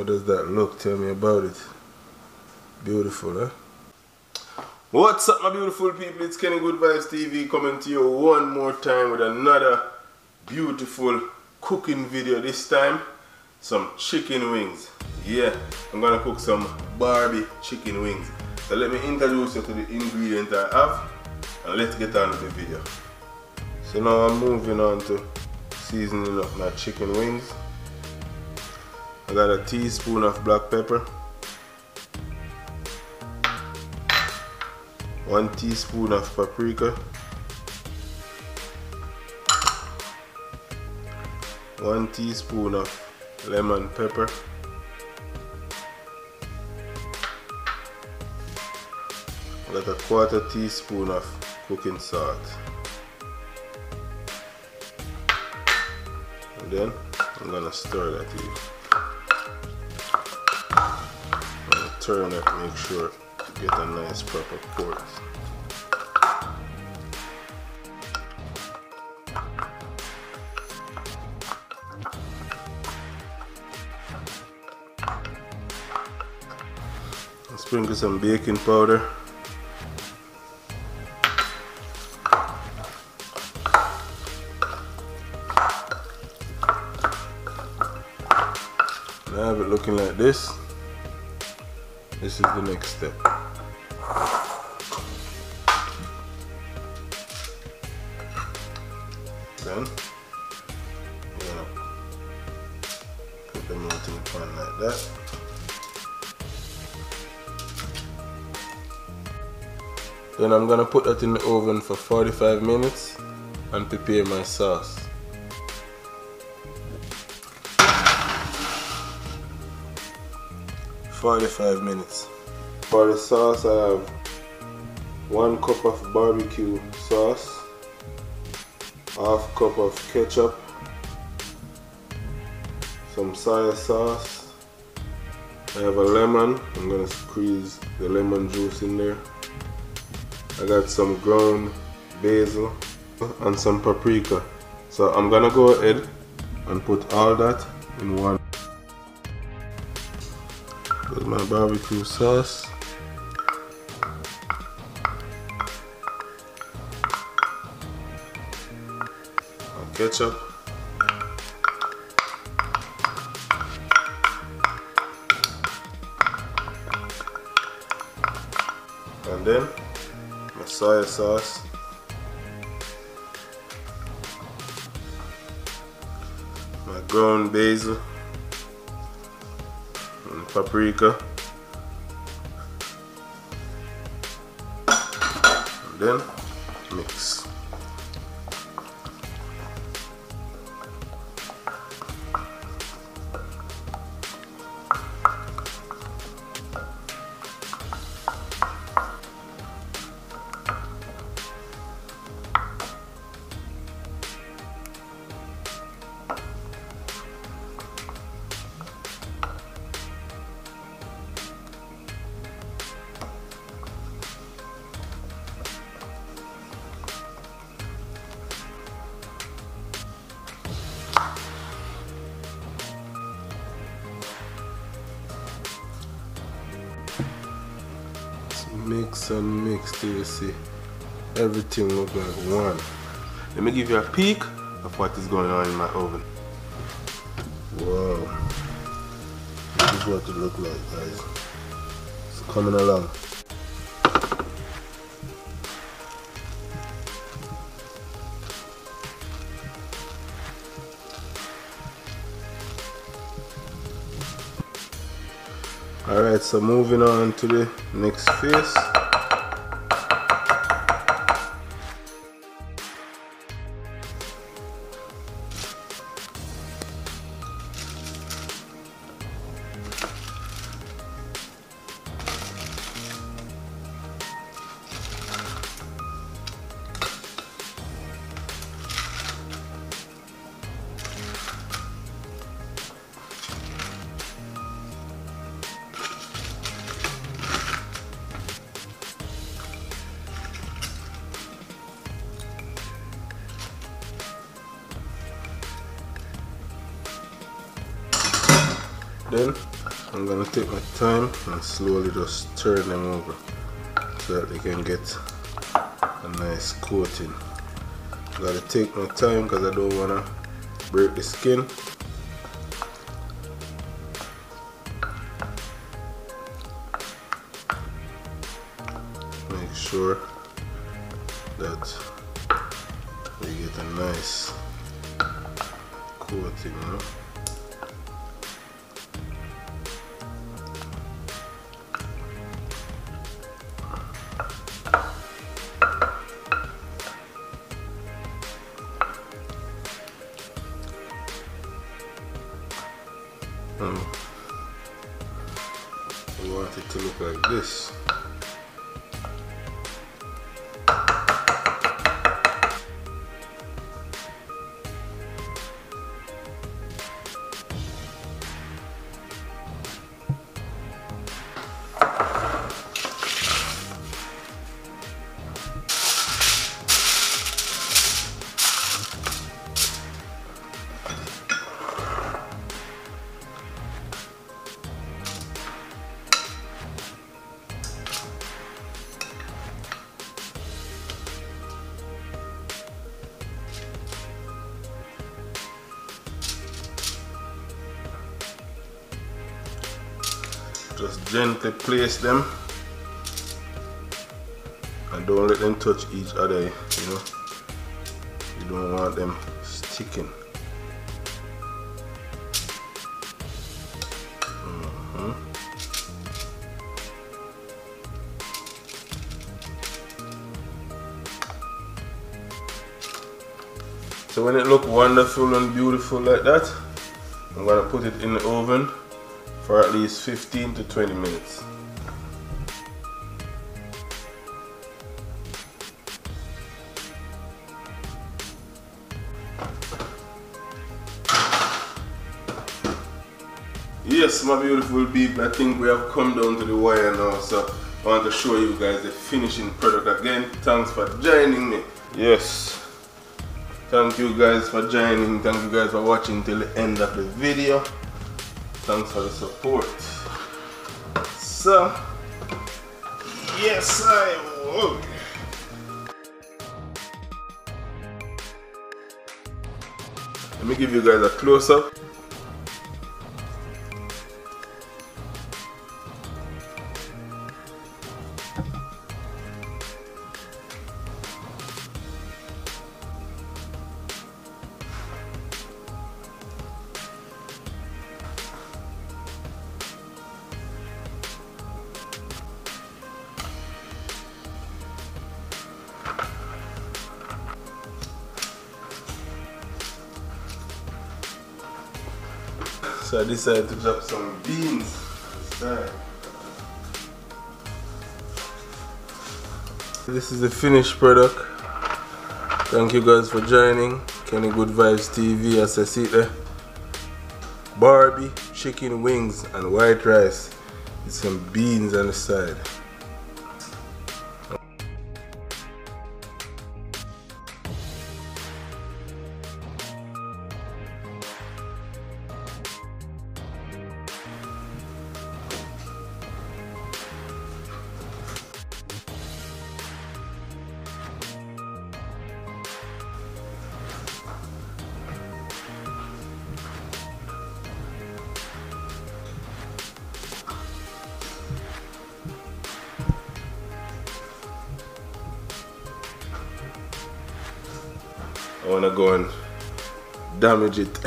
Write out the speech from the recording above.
How does that look? Tell me about it. Beautiful, eh? What's up, my beautiful people? It's Kenny Good Vibes TV coming to you one more time with another beautiful cooking video. This time, some chicken wings. Yeah, I'm gonna cook some Barbie chicken wings. So let me introduce you to the ingredients I have and let's get on with the video. So now I'm moving on to seasoning up my chicken wings. I got a teaspoon of black pepper, 1 teaspoon of paprika, 1 teaspoon of lemon pepper, I got a 1/4 teaspoon of cooking salt, and then I'm gonna stir that in. Turn it, make sure to get a nice proper pour. Sprinkle some baking powder. And I have it looking like this. This is the next step. Then you're gonna put them out in the pan like that. Then I'm gonna put that in the oven for 45 minutes and prepare my sauce. "45 minutes. For the sauce, I have 1 cup of barbecue sauce, 1/2 cup of ketchup, some soy sauce. I have a lemon. I'm gonna squeeze the lemon juice in there. I got some ground basil and some paprika. So I'm gonna go ahead and put all that in one. With my barbecue sauce, my ketchup, and then my soy sauce, my ground basil, and paprika, and then mix. Mix and mix till you see everything look like one. Let me give you a peek of what is going on in my oven. Wow, this is what it look like, guys. It's coming along. Alright, so moving on to the next phase. Then I'm gonna take my time and slowly just turn them over so that they can get a nice coating. Gotta take my time because I don't wanna break the skin. Make sure that we get a nice coating, you know. We want it to look like this. Just gently place them and don't let them touch each other, you know. You don't want them sticking. So when it looks wonderful and beautiful like that, I'm gonna put it in the oven for at least 15 to 20 minutes. Yes, my beautiful people, I think we have come down to the wire now, so I want to show you guys the finishing product again. Thanks for joining me. Yes, thank you guys for joining. Thank you guys for watching till the end of the video. Thanks for the support. So, yes, I will. Let me give you guys a close-up. So I decided to drop some beans inside. This is the finished product. Thank you guys for joining. Kenny Good Vibes TV, as I see there. Barbie chicken wings and white rice with some beans on the side. I wanna go and damage it.